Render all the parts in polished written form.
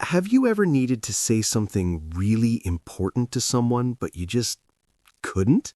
Have you ever needed to say something really important to someone, but you just couldn't?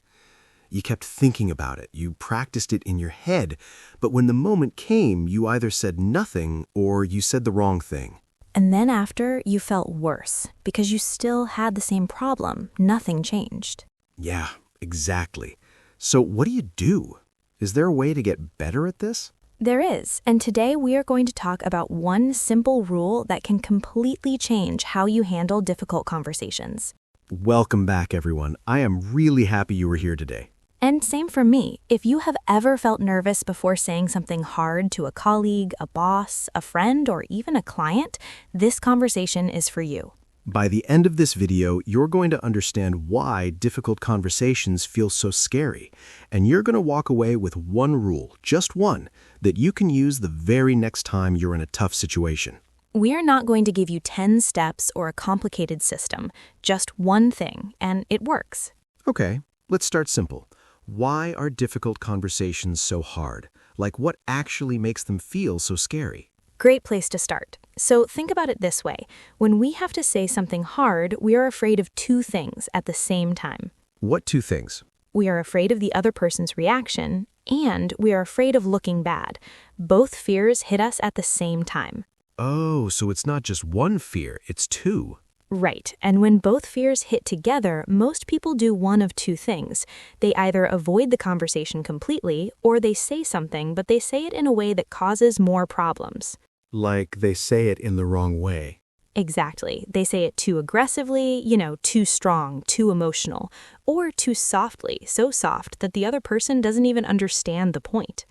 You kept thinking about it, you practiced it in your head, but when the moment came, you either said nothing or you said the wrong thing. And then after, you felt worse because you still had the same problem. Nothing changed. Yeah, exactly. So what do you do? Is there a way to get better at this? There is, and today we are going to talk about one simple rule that can completely change how you handle difficult conversations. Welcome back, everyone. I am really happy you were here today. And same for me. If you have ever felt nervous before saying something hard to a colleague, a boss, a friend, or even a client, this conversation is for you. By the end of this video, you're going to understand why difficult conversations feel so scary, and you're going to walk away with one rule, just one, that you can use the very next time you're in a tough situation. We're not going to give you 10 steps or a complicated system, just one thing, and it works. Okay, let's start simple. Why are difficult conversations so hard? Like, what actually makes them feel so scary? Great place to start. So think about it this way. When we have to say something hard, we are afraid of two things at the same time. What two things? We are afraid of the other person's reaction, and we are afraid of looking bad. Both fears hit us at the same time. Oh, so it's not just one fear, it's two. Right, and when both fears hit together, most people do one of two things. They either avoid the conversation completely, or they say something, but they say it in a way that causes more problems. Like they say it in the wrong way. Exactly. They say it too aggressively, too strong, too emotional, or too softly, so soft that the other person doesn't even understand the point.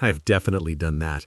I've definitely done that.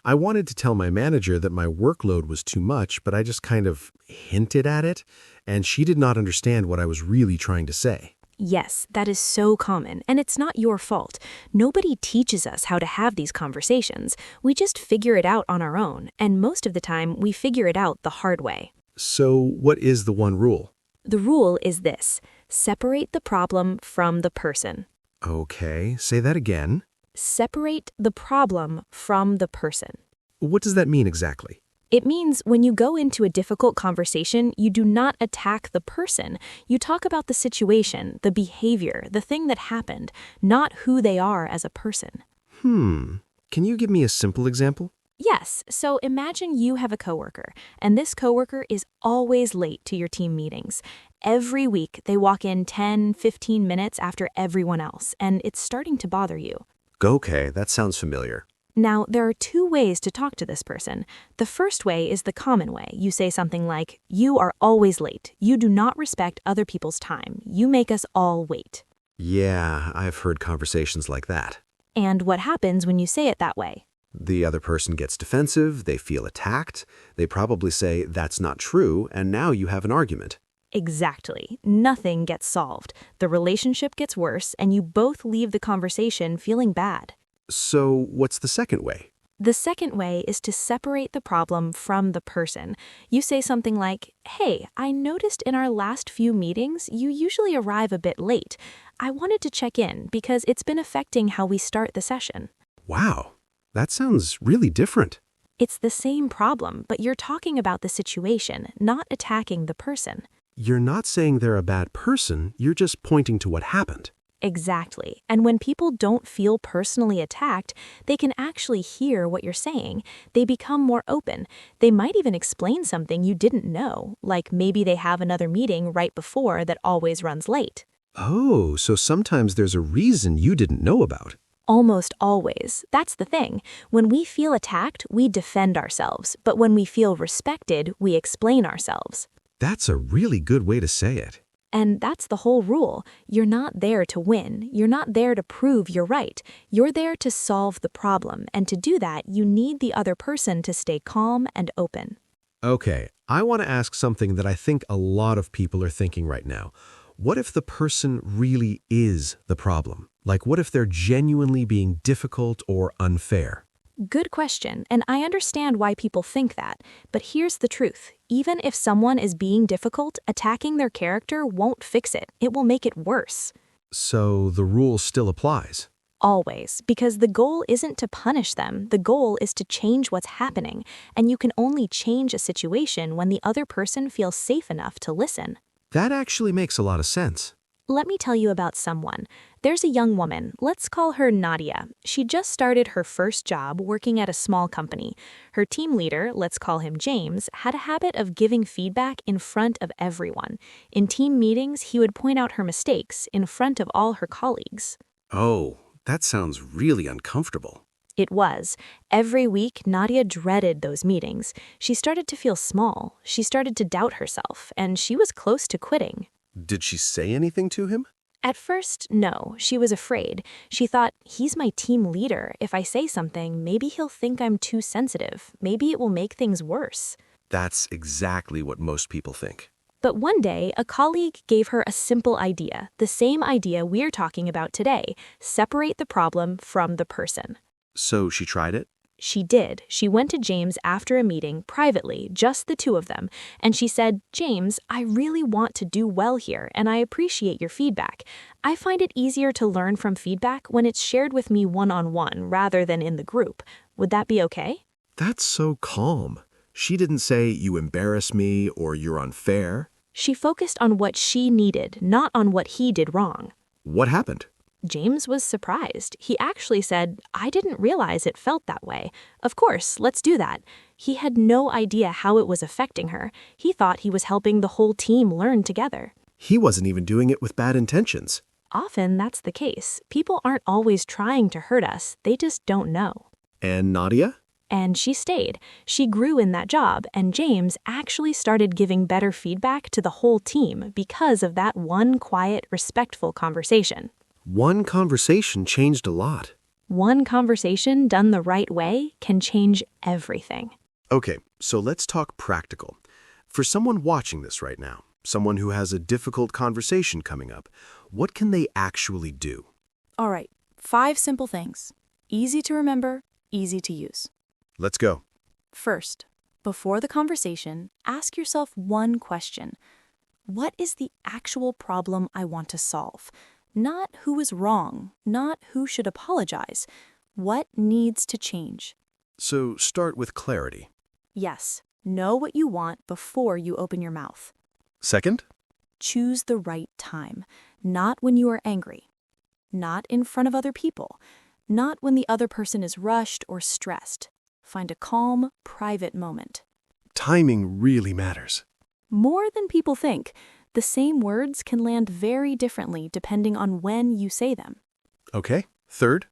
I wanted to tell my manager that my workload was too much, but I just kind of hinted at it, and she did not understand what I was really trying to say. Yes, that is so common, and it's not your fault. Nobody teaches us how to have these conversations. We just figure it out on our own, and most of the time, we figure it out the hard way. So what is the one rule? The rule is this: separate the problem from the person. Okay, say that again. Separate the problem from the person. What does that mean exactly? It means when you go into a difficult conversation, you do not attack the person. You talk about the situation, the behavior, the thing that happened, not who they are as a person. Can you give me a simple example? Yes, so imagine you have a coworker, and this coworker is always late to your team meetings. Every week, they walk in 10, 15 minutes after everyone else, and it's starting to bother you. Okay, that sounds familiar. Now, there are two ways to talk to this person. The first way is the common way. You say something like, "You are always late. You do not respect other people's time. You make us all wait." Yeah, I've heard conversations like that. And what happens when you say it that way? The other person gets defensive, they feel attacked, they probably say, "That's not true," and now you have an argument. Exactly. Nothing gets solved. The relationship gets worse, and you both leave the conversation feeling bad. So what's the second way? The second way is to separate the problem from the person. You say something like, "Hey, I noticed in our last few meetings you usually arrive a bit late. I wanted to check in because it's been affecting how we start the session." Wow, that sounds really different. It's the same problem, but you're talking about the situation, not attacking the person. You're not saying they're a bad person, you're just pointing to what happened. Exactly. And when people don't feel personally attacked, they can actually hear what you're saying. They become more open. They might even explain something you didn't know, like maybe they have another meeting right before that always runs late. Oh, so sometimes there's a reason you didn't know about. Almost always. That's the thing. When we feel attacked, we defend ourselves. But when we feel respected, we explain ourselves. That's a really good way to say it. And that's the whole rule. You're not there to win. You're not there to prove you're right. You're there to solve the problem. And to do that, you need the other person to stay calm and open. Okay, I want to ask something that I think a lot of people are thinking right now. What if the person really is the problem? Like, what if they're genuinely being difficult or unfair? Good question, and I understand why people think that. But here's the truth. Even if someone is being difficult, attacking their character won't fix it. It will make it worse. So the rule still applies. Always, because the goal isn't to punish them, the goal is to change what's happening, and you can only change a situation when the other person feels safe enough to listen. That actually makes a lot of sense. Let me tell you about someone. There's a young woman, let's call her Nadia. She just started her first job working at a small company. Her team leader, let's call him James, had a habit of giving feedback in front of everyone. In team meetings, he would point out her mistakes in front of all her colleagues. Oh, that sounds really uncomfortable. It was. Every week, Nadia dreaded those meetings. She started to feel small. She started to doubt herself, and she was close to quitting. Did she say anything to him? At first, no, she was afraid. She thought, he's my team leader. If I say something, maybe he'll think I'm too sensitive. Maybe it will make things worse. That's exactly what most people think. But one day, a colleague gave her a simple idea, the same idea we're talking about today: separate the problem from the person. So she tried it? She did. She went to James after a meeting, privately, just the two of them, and she said, James, I really want to do well here, and I appreciate your feedback. I find it easier to learn from feedback when it's shared with me one-on-one rather than in the group. Would that be okay? That's so calm. She didn't say, you embarrass me or you're unfair. She focused on what she needed, not on what he did wrong. What happened? James was surprised. He actually said, I didn't realize it felt that way. Of course, let's do that. He had no idea how it was affecting her. He thought he was helping the whole team learn together. He wasn't even doing it with bad intentions. Often that's the case. People aren't always trying to hurt us. They just don't know. And Nadia? And she stayed. She grew in that job, and James actually started giving better feedback to the whole team because of that one quiet, respectful conversation. One conversation changed a lot. One conversation done the right way can change everything. Okay, so let's talk practical. For someone watching this right now, someone who has a difficult conversation coming up, what can they actually do? All right, 5 simple things. Easy to remember, easy to use. Let's go. First, before the conversation, ask yourself one question. What is the actual problem I want to solve? Not who is wrong, not who should apologize. What needs to change? So start with clarity. Yes, know what you want before you open your mouth. Second? Choose the right time, not when you are angry, not in front of other people, not when the other person is rushed or stressed. Find a calm, private moment. Timing really matters. More than people think. The same words can land very differently depending on when you say them. Okay, third?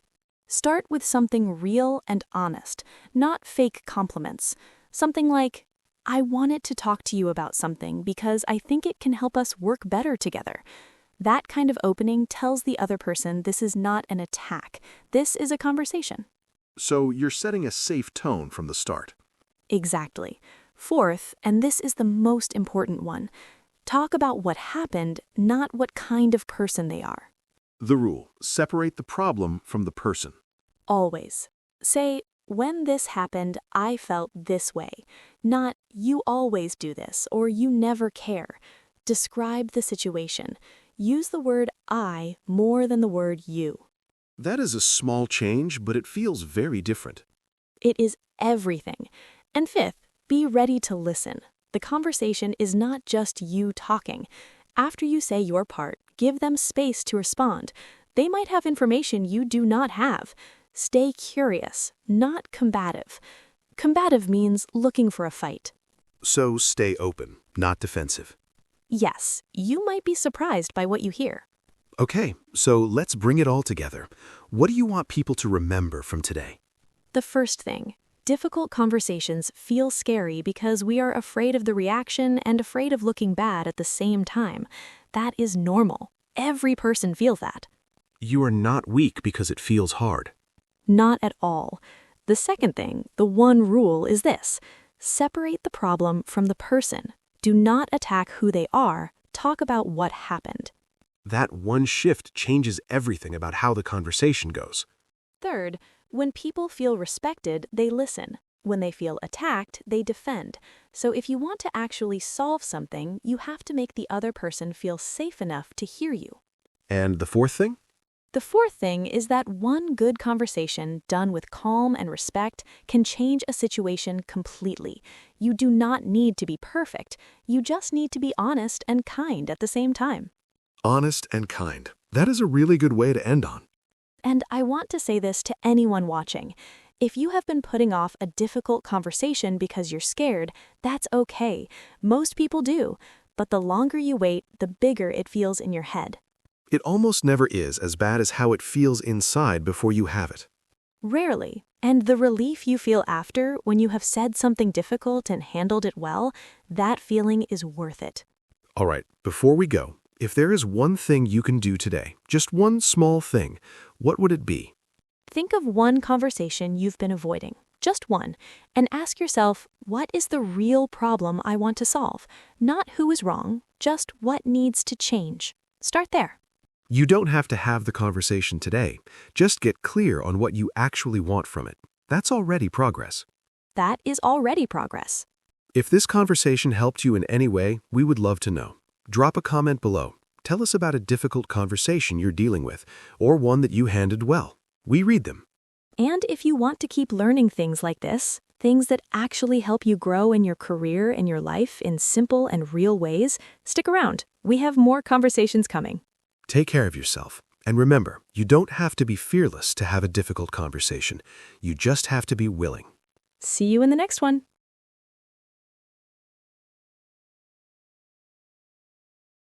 Start with something real and honest, not fake compliments. Something like, I wanted to talk to you about something because I think it can help us work better together. That kind of opening tells the other person this is not an attack. This is a conversation. So you're setting a safe tone from the start. Exactly. Fourth, and this is the most important one, talk about what happened, not what kind of person they are. The rule: separate the problem from the person. Always. Say, when this happened, I felt this way. Not, you always do this, or you never care. Describe the situation. Use the word I more than the word you. That is a small change, but it feels very different. It is everything. And fifth, be ready to listen. The conversation is not just you talking. After you say your part, give them space to respond. They might have information you do not have. Stay curious, not combative. Combative means looking for a fight. So stay open, not defensive. Yes, you might be surprised by what you hear. Okay, so let's bring it all together. What do you want people to remember from today? The first thing, difficult conversations feel scary because we are afraid of the reaction and afraid of looking bad at the same time. That is normal. Every person feels that. You are not weak because it feels hard. Not at all. The second thing, the one rule, is this: separate the problem from the person. Do not attack who they are. Talk about what happened. That one shift changes everything about how the conversation goes. Third, when people feel respected, they listen. When they feel attacked, they defend. So if you want to actually solve something, you have to make the other person feel safe enough to hear you. And the fourth thing? The The fourth thing is that one good conversation done with calm and respect can change a situation completely. You do not need to be perfect. You just need to be honest and kind at the same time. Honest and kind. That is a really good way to end on. And I want to say this to anyone watching. If you have been putting off a difficult conversation because you're scared, that's okay. Most people do. But the longer you wait, the bigger it feels in your head. It almost never is as bad as how it feels inside before you have it. Rarely. And the relief you feel after, when you have said something difficult and handled it well, that feeling is worth it. All right, before we go, if there is one thing you can do today, just one small thing, what would it be? Think of one conversation you've been avoiding, just one, and ask yourself, what is the real problem I want to solve? Not who is wrong, just what needs to change. Start there. You don't have to have the conversation today. Just get clear on what you actually want from it. That's already progress. That is already progress. If this conversation helped you in any way, we would love to know. Drop a comment below. Tell us about a difficult conversation you're dealing with, or one that you handled well. We read them. And if you want to keep learning things like this, things that actually help you grow in your career and your life in simple and real ways, stick around. We have more conversations coming. Take care of yourself. And remember, you don't have to be fearless to have a difficult conversation. You just have to be willing. See you in the next one.